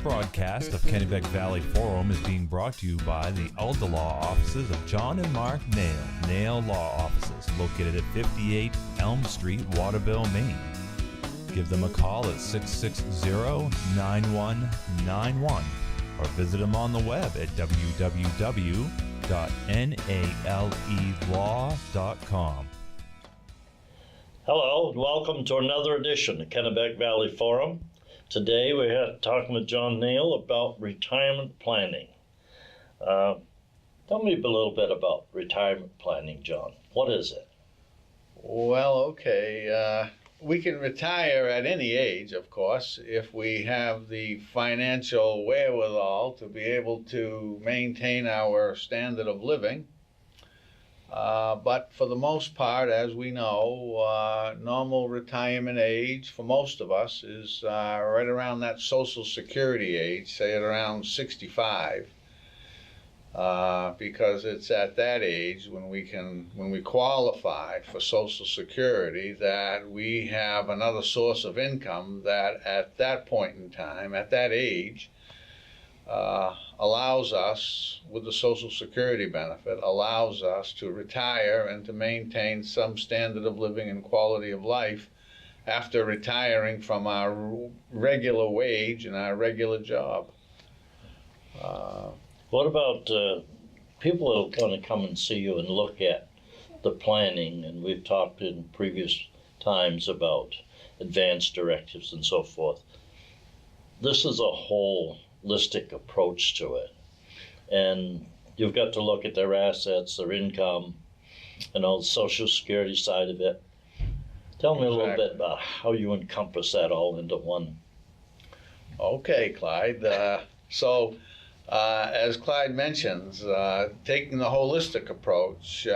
broadcast of Kennebec Valley Forum is being brought to you by the Elder Law Offices of John and Mark Nail Law Offices, located at 58 Elm Street, Waterville, Maine. Give them a call at 660-9191 or visit them on the web at www.nalelaw.com. Hello, and welcome to another edition of Kennebec Valley Forum. Today we're talking with John Nail about retirement planning. Tell me a little bit about retirement planning, John. What is it? Well, okay. We can retire at any age, of course, if we have the financial wherewithal to be able to maintain our standard of living. But for the most part, as we know, normal retirement age for most of us is right around that Social Security age, say at around 65, because it's at that age when we qualify for Social Security that we have another source of income that at that point in time, at that age, allows us, with the Social Security benefit, allows us to retire and to maintain some standard of living and quality of life after retiring from our regular wage and our regular job. What about people who are going to come and see you and look at the planning? And we've talked in previous times about advance directives and so forth. This is a holistic approach to it, and you've got to look at their assets, their income, and all the Social Security side of it. Tell me a little bit about how you encompass that all into one. Okay, Clyde. As Clyde mentions, taking the holistic approach,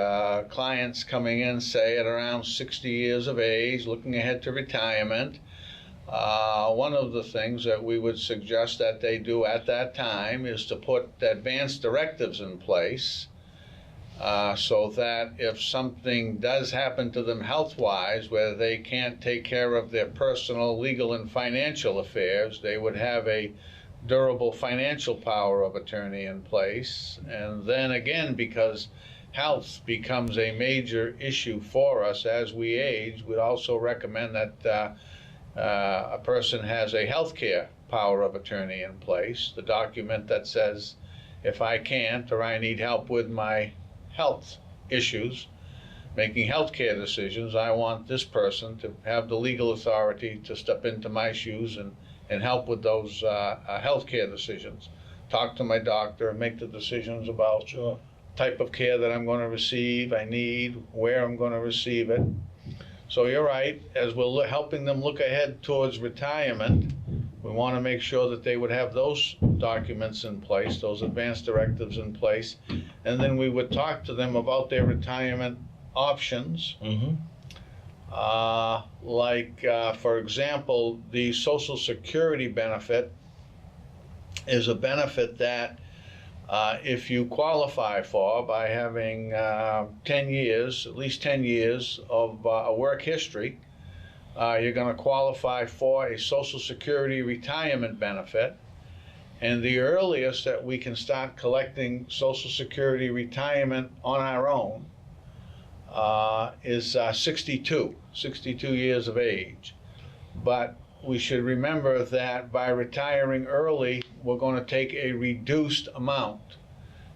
clients coming in, say, at around 60 years of age, looking ahead to retirement, one of the things that we would suggest that they do at that time is to put advance directives in place so that if something does happen to them health-wise where they can't take care of their personal, legal, and financial affairs, they would have a durable financial power of attorney in place. And then again, because health becomes a major issue for us as we age, we'd also recommend that a person has a health care power of attorney in place, the document that says if I can't or I need help with my health issues, making health care decisions, I want this person to have the legal authority to step into my shoes and help with those health care decisions. Talk to my doctor, make the decisions about type of care that I'm going to receive, I need, where I'm going to receive it. So you're right, as we're helping them look ahead towards retirement, we want to make sure that they would have those documents in place, those advance directives in place, and then we would talk to them about their retirement options. Mm-hmm. For example, the Social Security benefit is a benefit that if you qualify for by having 10 years, at least 10 years of a work history, you're going to qualify for a Social Security retirement benefit. And the earliest that we can start collecting Social Security retirement on our own is 62 years of age. But we should remember that by retiring early, we're going to take a reduced amount.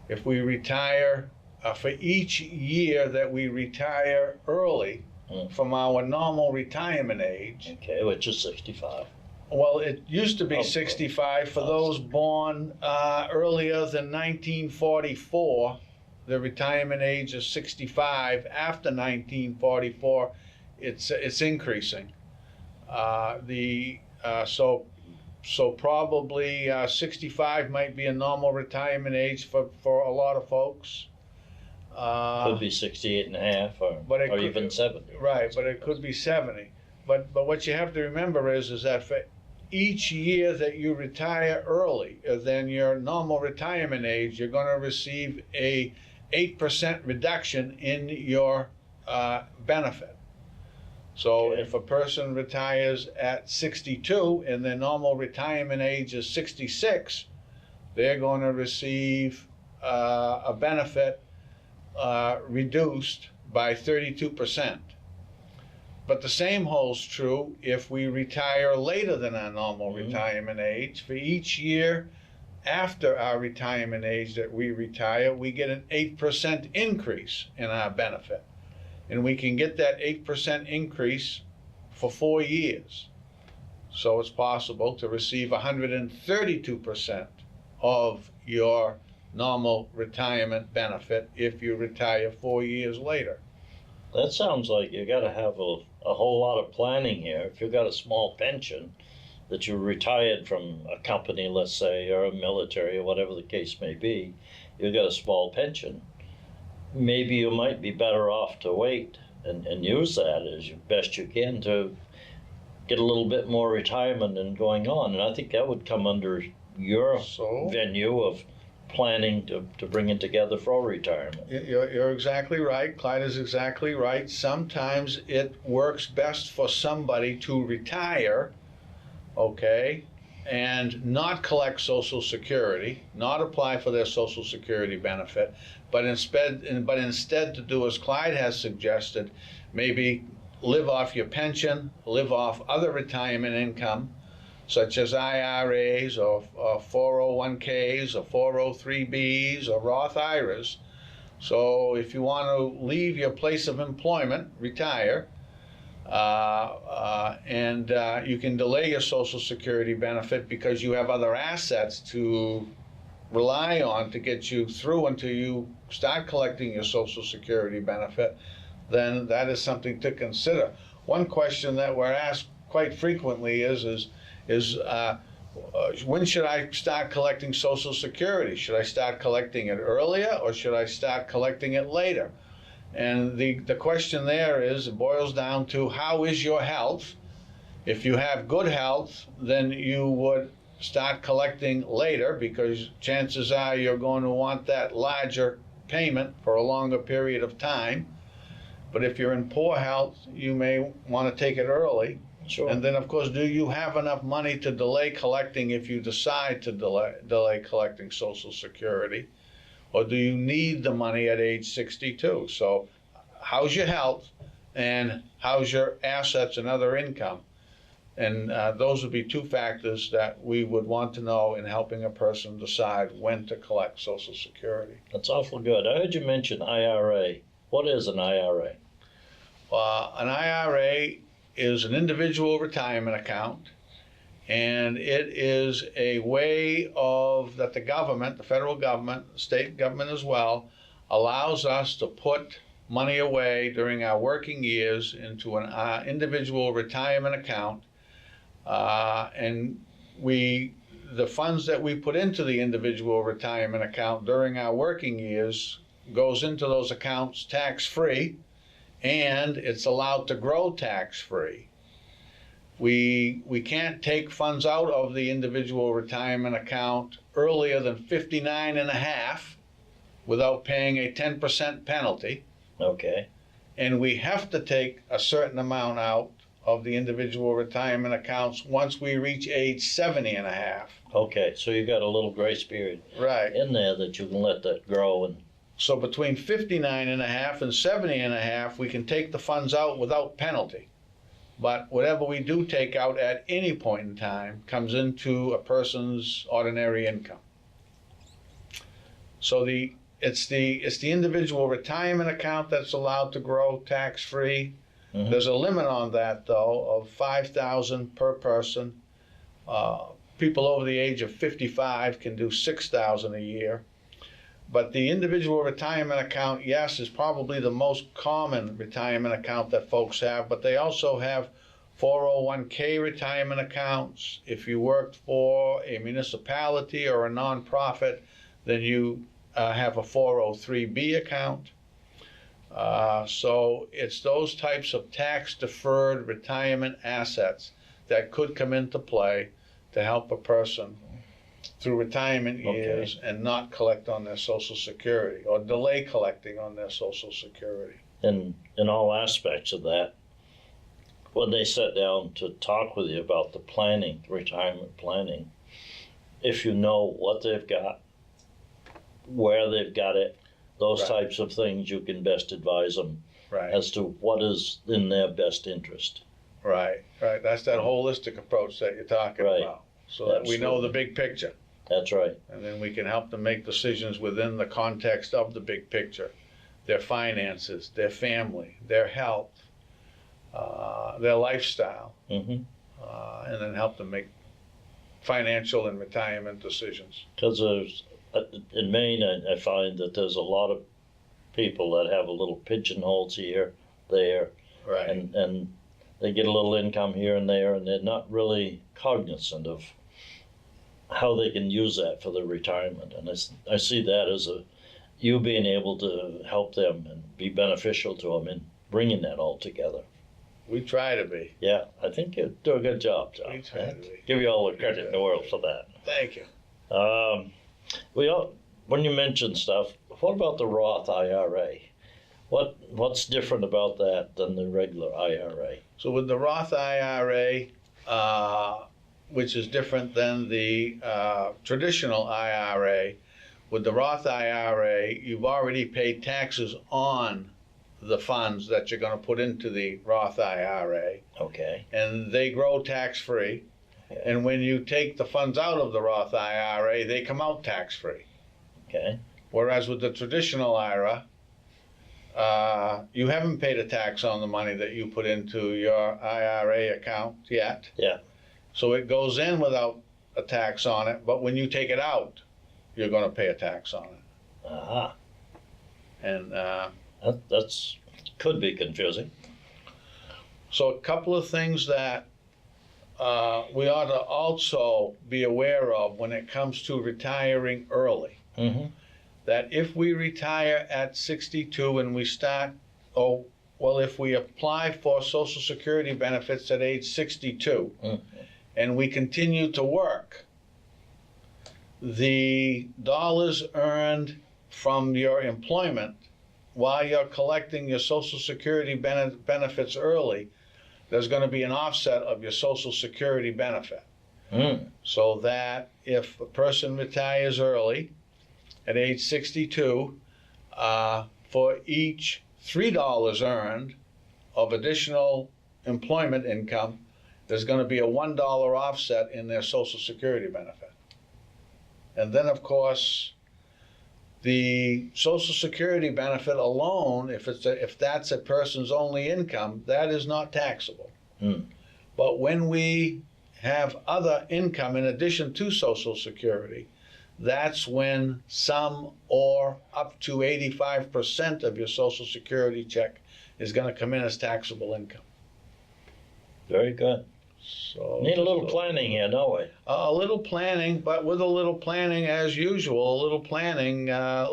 If we retire, for each year that we retire early from our normal retirement age. Okay, which is 65. Well, it used to be 65 for those born earlier than 1944. The retirement age is 65. After 1944, it's increasing. So probably 65 might be a normal retirement age for a lot of folks. Could be 68 and a half or even 70. Right, but it could be 70. But what you have to remember is that for each year that you retire early than your normal retirement age, you're going to receive a 8% reduction in your benefit. So Okay. if a person retires at 62 and their normal retirement age is 66, they're going to receive a benefit reduced by 32%. But the same holds true if we retire later than our normal retirement age. For each year after our retirement age that we retire, we get an 8% increase in our benefit. And we can get that 8% increase for 4 years. So it's possible to receive 132% of your normal retirement benefit if you retire 4 years later. That sounds like you got to have a whole lot of planning here. If you've got a small pension that you retired from a company, let's say, or a military, or whatever the case may be, you've got a small pension. Maybe you might be better off to wait and use that as best you can to get a little bit more retirement and going on. And I think that would come under your venue of planning to bring it together for retirement. You're exactly right. Clyde is exactly right. Sometimes it works best for somebody to retire, okay, and not collect Social Security, not apply for their Social Security benefit, but instead to do as Clyde has suggested, maybe live off your pension, live off other retirement income, such as IRAs or 401ks or 403bs or Roth IRAs. So if you want to leave your place of employment, retire, and you can delay your Social Security benefit because you have other assets to rely on to get you through until you start collecting your Social Security benefit, then that is something to consider. One question that we're asked quite frequently is when should I start collecting Social Security? Should I start collecting it earlier or should I start collecting it later? And the question there is, it boils down to how is your health? If you have good health, then you would start collecting later because chances are you're going to want that larger payment for a longer period of time. But if you're in poor health, you may want to take it early. Sure. And then, of course, do you have enough money to delay collecting if you decide to delay collecting Social Security? Or do you need the money at age 62? So how's your health and how's your assets and other income? And those would be two factors that we would want to know in helping a person decide when to collect Social Security. That's awful good. I heard you mention IRA. What is an IRA? An IRA is an individual retirement account, and it is a way of that the government, the federal government, state government as well, allows us to put money away during our working years into an individual retirement account, and the funds that we put into the individual retirement account during our working years goes into those accounts tax-free, and it's allowed to grow tax-free. We can't take funds out of the individual retirement account earlier than 59 and a half without paying a 10% penalty. Okay. And we have to take a certain amount out of the individual retirement accounts once we reach age 70 and a half. Okay, so you got a little grace period Right. in there that you can let that grow. And So between 59 and a half and 70 and a half, we can take the funds out without penalty. But whatever we do take out at any point in time comes into a person's ordinary income. So it's the individual retirement account that's allowed to grow tax-free. Mhm. There's a limit on that, though, of $5,000 per person. People over the age of 55 can do $6,000 a year. But the individual retirement account, yes, is probably the most common retirement account that folks have, but they also have 401k retirement accounts. If you worked for a municipality or a nonprofit, then you have a 403b account. So it's those types of tax-deferred retirement assets that could come into play to help a person through retirement years and not collect on their Social Security or delay collecting on their Social Security. in all aspects of that, when they sit down to talk with you about the planning, retirement planning, if you know what they've got, where they've got it, those Right. types of things, you can best advise them Right. as to what is in their best interest. Right. That's that holistic approach that you're talking Right. about. So that we know the big picture. That's right. And then we can help them make decisions within the context of the big picture. Their finances, their family, their health, their lifestyle, Mm-hmm. and then help them make financial and retirement decisions. Because in Maine, I find that there's a lot of people that have a little pigeonholes here, there, Right. and they get a little income here and there, and they're not really cognizant of how they can use that for their retirement. And I see that as you being able to help them and be beneficial to them in bringing that all together. We try to be. Yeah, I think you do a good job, John. We try to be. Give you all the credit in the world for that. Thank you. When you mention stuff, what about the Roth IRA? What's different about that than the regular IRA? So with the Roth IRA, which is different than the traditional IRA, with the Roth IRA, you've already paid taxes on the funds that you're going to put into the Roth IRA, Okay. and they grow tax-free. Yeah. And when you take the funds out of the Roth IRA, they come out tax-free. Okay. Whereas with the traditional IRA, you haven't paid a tax on the money that you put into your IRA account yet. Yeah. So it goes in without a tax on it, but when you take it out, you're going to pay a tax on it. Aha. And That's could be confusing. so a couple of things that we ought to also be aware of when it comes to retiring early. Mm-hmm. That if we retire at 62 and we start, if we apply for Social Security benefits at age 62 and we continue to work, the dollars earned from your employment while you're collecting your Social Security benefits early, there's going to be an offset of your Social Security benefit. So that if a person retires early at age 62, for each $3 earned of additional employment income, there's going to be a $1 offset in their Social Security benefit. And then, of course, the Social Security benefit alone, if that's a person's only income, that is not taxable. But when we have other income in addition to Social Security, that's when some or up to 85% of your Social Security check is going to come in as taxable income. Very good. So Need a little planning here, don't we? a little planning, but with a little planning, as usual, a little planning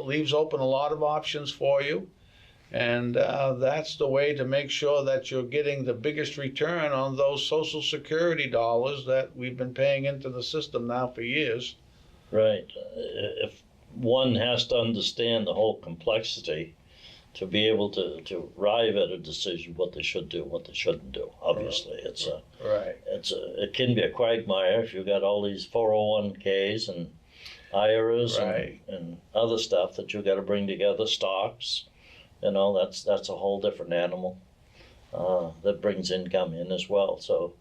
leaves open a lot of options for you. And that's the way to make sure that you're getting the biggest return on those Social Security dollars that we've been paying into the system now for years. Right. If one has to understand the whole complexity to be able to arrive at a decision what they should do, what they shouldn't do. Obviously, Right. it can be a quagmire if you've got all these 401ks and IRAs Right. and other stuff that you've got to bring together, stocks. That's a whole different animal that brings income in as well. So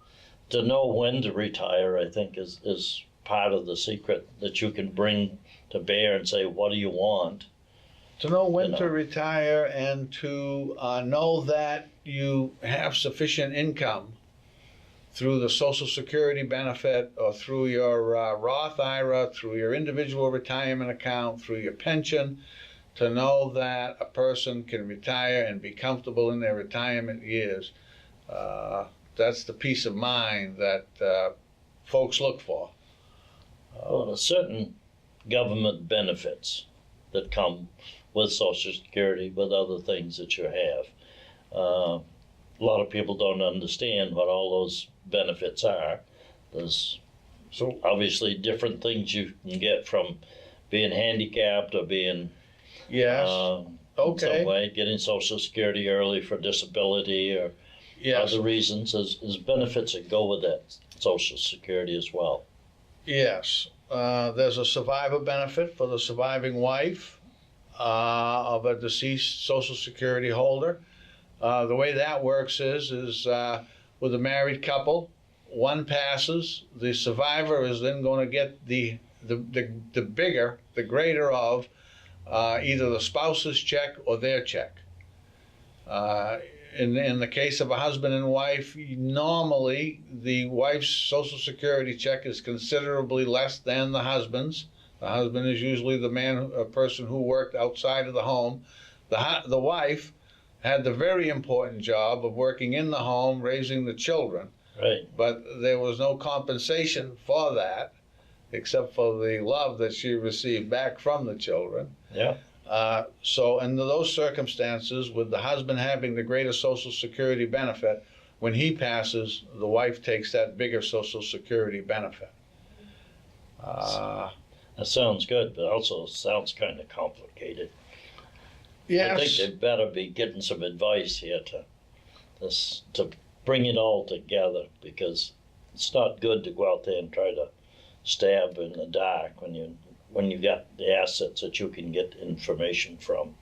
to know when to retire, I think, is part of the secret that you can bring to bear and say, what do you want? To know when to retire and to know that you have sufficient income through the Social Security benefit or through your Roth IRA, through your individual retirement account, through your pension, to know that a person can retire and be comfortable in their retirement years. That's the peace of mind that folks look for. Well, there's certain government benefits that come with Social Security, with other things that you have. A lot of people don't understand what all those benefits are. There's obviously different things you can get from being handicapped or being Yes. in some way getting Social Security early for disability or Yes. Other reasons is benefits that go with that Social Security as well. Yes. There's a survivor benefit for the surviving wife of a deceased Social Security holder. The way that works is with a married couple, one passes, the survivor is then going to get the greater of either the spouse's check or their check. In the case of a husband and wife, normally the wife's Social Security check is considerably less than the husband's. The husband is usually a person who worked outside of the home. The wife had the very important job of working in the home, raising the children. Right. But there was no compensation for that, except for the love that she received back from the children. Yeah. So under those circumstances, with the husband having the greater Social Security benefit, when he passes, the wife takes that bigger Social Security benefit. That sounds good, but also sounds kind of complicated. Yes. I think they better be getting some advice here to bring it all together, because it's not good to go out there and try to stab in the dark when you got the assets that you can get information from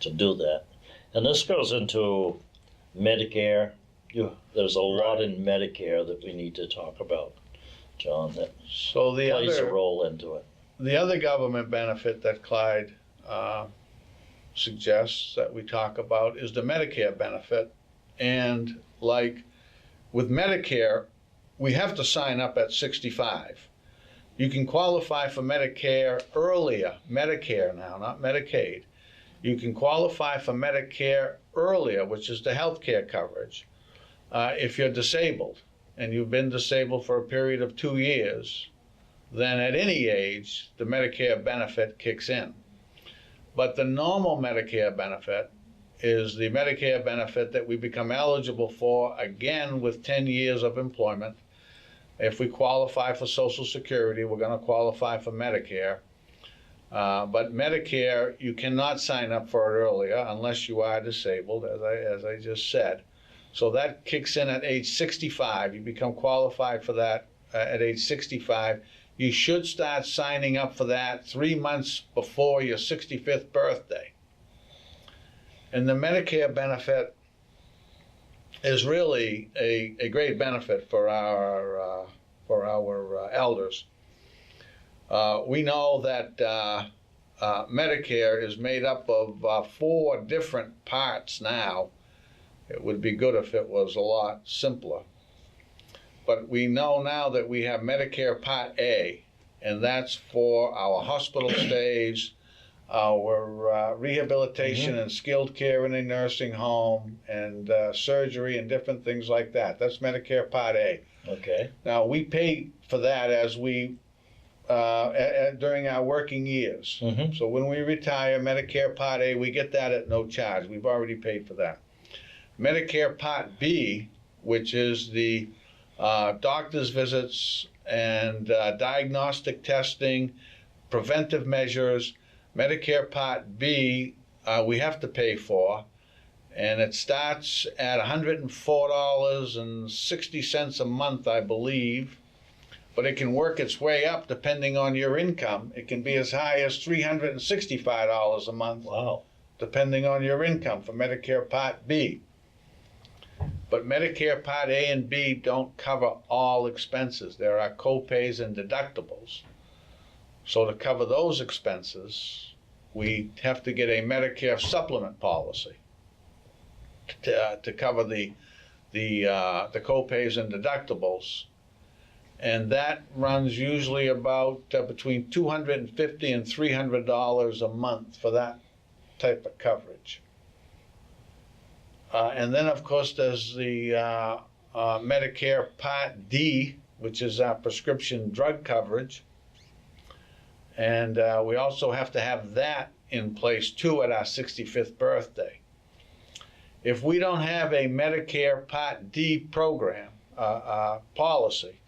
to do that. And this goes into Medicare. There's a lot in Medicare that we need to talk about, John, that So plays a role into it. the other government benefit that Clyde suggests that we talk about is the Medicare benefit. And like with Medicare, we have to sign up at 65. You can qualify for Medicare earlier, Medicare now, not Medicaid. You can qualify for Medicare earlier, which is the health care coverage, if you're disabled and you've been disabled for a period of 2 years. Then at any age, the Medicare benefit kicks in. But the normal Medicare benefit is the Medicare benefit that we become eligible for, again, with 10 years of employment. If we qualify for Social Security, we're going to qualify for Medicare. But Medicare, you cannot sign up for it earlier unless you are disabled, as I just said. So that kicks in at age 65. You become qualified for that at age 65. You should start signing up for that 3 months before your 65th birthday. And the Medicare benefit is really a great benefit for our elders. We know that Medicare is made up of 4 different parts now. It would be good if it was a lot simpler. But we know now that we have Medicare Part A, and that's for our hospital stays, our rehabilitation and skilled care in a nursing home, and surgery and different things like that. That's Medicare Part A. Okay. Now, we pay for that as we during our working years. Mm-hmm. So when we retire, Medicare Part A, we get that at no charge. We've already paid for that. Medicare Part B, which is the doctor's visits and diagnostic testing, preventive measures. Medicare Part B, we have to pay for, and it starts at $104.60 a month, I believe, but it can work its way up depending on your income. It can be as high as $365 a month. Wow. Depending on your income for Medicare Part B. But Medicare Part A and B don't cover all expenses. There are co-pays and deductibles. So to cover those expenses, we have to get a Medicare supplement policy to cover the co-pays and deductibles. And that runs usually about between $250 and $300 a month for that type of coverage. And then, of course, there's the Medicare Part D, which is our prescription drug coverage. And we also have to have that in place, too, at our 65th birthday. If we don't have a Medicare Part D program, policy,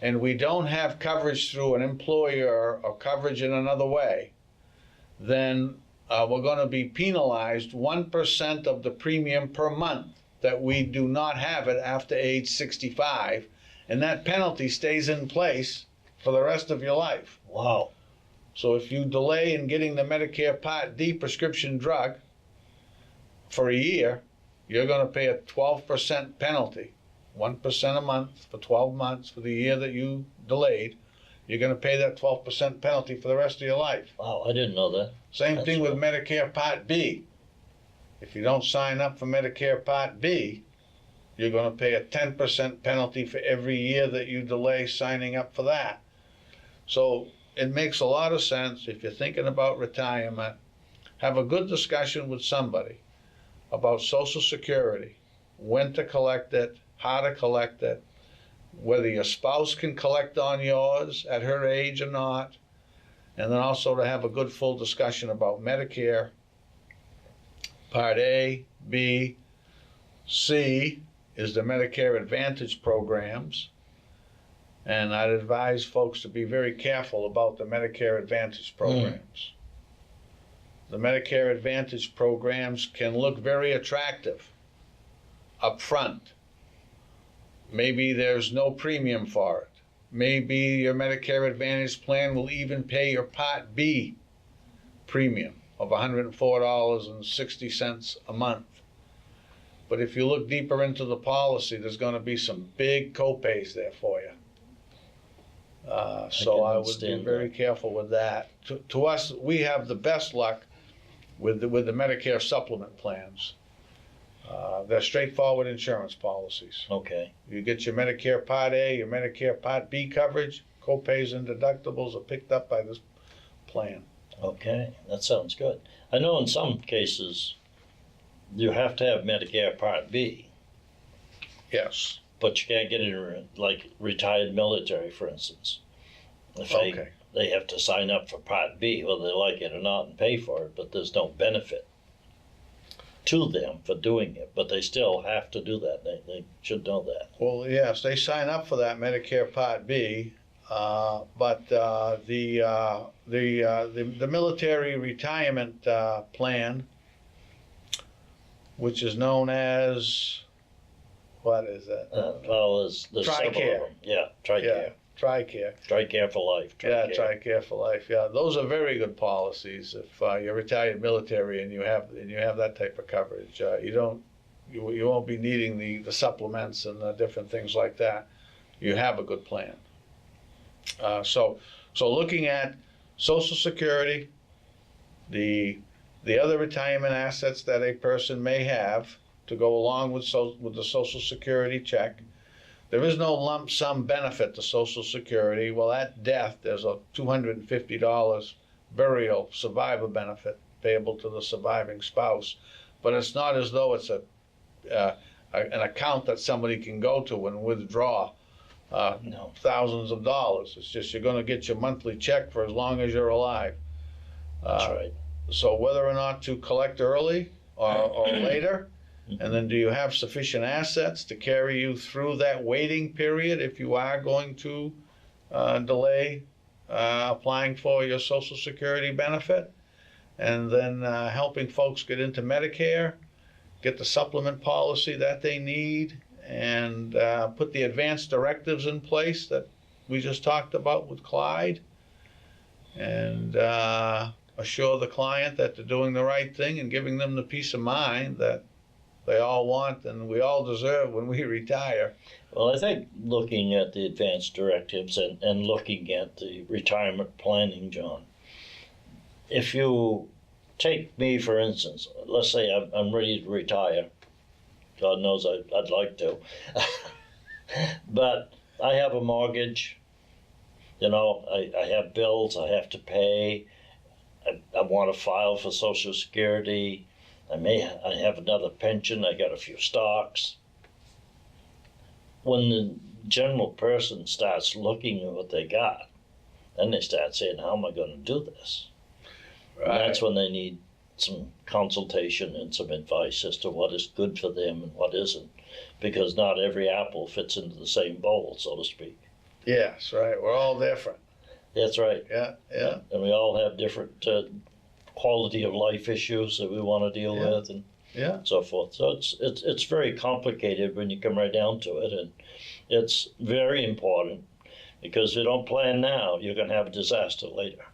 and we don't have coverage through an employer or coverage in another way, then we're going to be penalized 1% of the premium per month that we do not have it after age 65, and that penalty stays in place for the rest of your life. Wow. So if you delay in getting the Medicare Part D prescription drug for a year, you're going to pay a 12% penalty, 1% a month for 12 months for the year that you delayed. You're going to pay that 12% penalty for the rest of your life. Wow, I didn't know that. Same That's thing with right. Medicare Part B. If you don't sign up for Medicare Part B, you're going to pay a 10% penalty for every year that you delay signing up for that. So it makes a lot of sense if you're thinking about retirement, have a good discussion with somebody about Social Security, when to collect it, how to collect it, whether your spouse can collect on yours at her age or not, and then also to have a good full discussion about Medicare, Part A, B, C is the Medicare Advantage programs, and I'd advise folks to be very careful about the Medicare Advantage programs. The Medicare Advantage programs can look very attractive up front. Maybe there's no premium for it. Maybe your Medicare Advantage plan will even pay your Part B premium of $104.60 a month. But if you look deeper into the policy, there's going to be some big copays there for you. So I would be very careful with that. To us, we have the best luck with the Medicare supplement plans. They're straightforward insurance policies. Okay. You get your Medicare Part A, your Medicare Part B coverage, copays and deductibles are picked up by this plan. Okay, that sounds good. I know in some cases you have to have Medicare Part B, Yes. but you can't get it in, like retired military, for instance. If Okay. they have to sign up for Part B, whether they like it or not, and pay for it, but there's no benefit to them for doing it, but they still have to do that. They should know that. Well, yes, they sign up for that Medicare Part B, but the military retirement plan, which is known as, what is that? Well, there's several of TRICARE. them. Yeah, TRICARE. Yeah, TRICARE. TRICARE for life. Yeah, TRICARE for life. Yeah, those are very good policies. If you're retired military and you have that type of coverage, you won't be needing the supplements and the different things like that. You have a good plan. So looking at Social Security, the other retirement assets that a person may have to go along with the Social Security check. There is no lump sum benefit to Social Security. Well, at death, there's a $250 burial survivor benefit payable to the surviving spouse, but it's not as though it's an account that somebody can go to and withdraw No. thousands of dollars. It's just you're going to get your monthly check for as long as you're alive. That's right. So whether or not to collect early or later, and then do you have sufficient assets to carry you through that waiting period if you are going to delay applying for your Social Security benefit, and then helping folks get into Medicare, get the supplement policy that they need, and put the advanced directives in place that we just talked about with Clyde, and assure the client that they're doing the right thing and giving them the peace of mind that they all want and we all deserve when we retire. Well, I think looking at the advanced directives and looking at the retirement planning, John, if you take me, for instance, let's say I'm ready to retire. God knows I'd like to. But I have a mortgage, I have bills I have to pay. I want to file for Social Security. I have another pension. I got a few stocks. When the general person starts looking at what they got, then they start saying, how am I going to do this? Right. And that's when they need some consultation and some advice as to what is good for them and what isn't, because not every apple fits into the same bowl, so to speak. Yes, right. We're all different. That's right. Yeah. And we all have different quality of life issues that we want to deal with. And Yeah. so forth. So it's very complicated when you come right down to it, and it's very important because if you don't plan now, you're going to have a disaster later.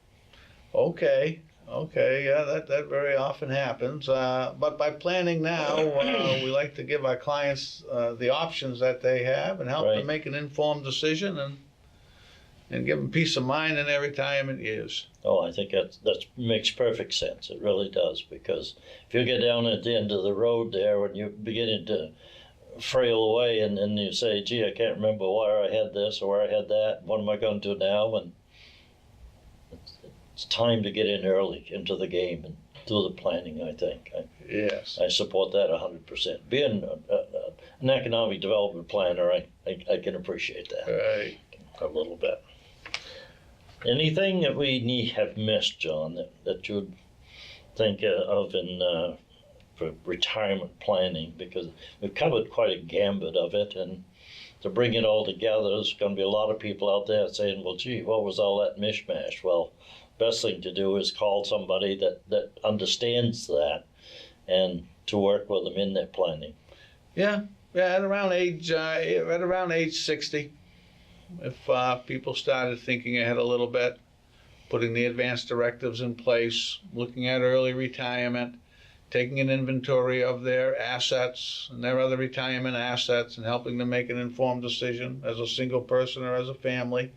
Okay. Yeah, that very often happens. But by planning now, we like to give our clients the options that they have and help Right. them make an informed decision and give them peace of mind in their retirement years. Oh, I think that makes perfect sense. It really does, because if you get down at the end of the road there and you're beginning to frail away and you say, gee, I can't remember where I had this or where I had that, what am I going to do now? And it's time to get in early into the game and do the planning, I think. Yes. I support that 100%. Being an economic development planner, I can appreciate that Right. a little bit. Anything that we have missed, John, that you would think of in for retirement planning? Because we've covered quite a gambit of it, and to bring it all together, there's going to be a lot of people out there saying, well, gee, what was all that mishmash? Well, best thing to do is call somebody that understands that and to work with them in their planning. Yeah. At around age 60, if people started thinking ahead a little bit, putting the advanced directives in place, looking at early retirement, taking an inventory of their assets and their other retirement assets and helping them make an informed decision as a single person or as a family,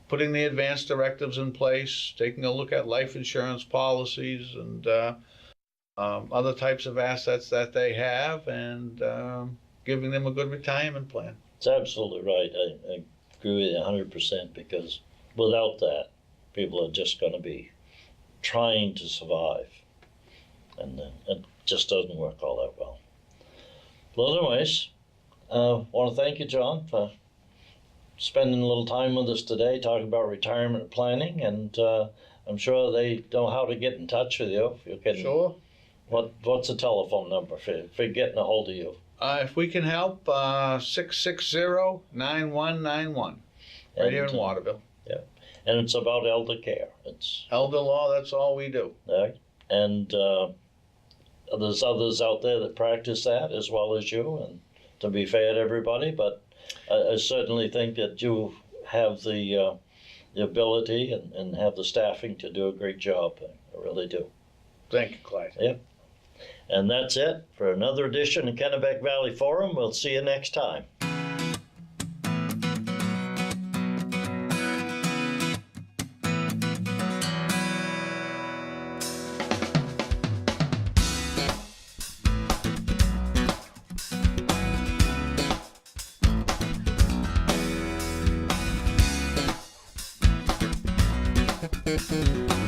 putting the advanced directives in place, taking a look at life insurance policies and other types of assets that they have, and giving them a good retirement plan. It's absolutely right. I agree with you 100%, because without that, people are just going to be trying to survive. And it just doesn't work all that well. Well, anyways, I want to thank you, John, for spending a little time with us today talking about retirement planning. And I'm sure they know how to get in touch with you. If you can, Sure. What's the telephone number for getting a hold of you? If we can help, 660-9191, right here in Waterville. Yeah, and it's about elder care. It's Elder Law, that's all we do. right, and there's others out there that practice that as well as you. And to be fair to everybody, but I certainly think that you have the ability and have the staffing to do a great job. I really do. Thank you, Clyde. Yep. And that's it for another edition of Kennebec Valley Forum. We'll see you next time. Thank you.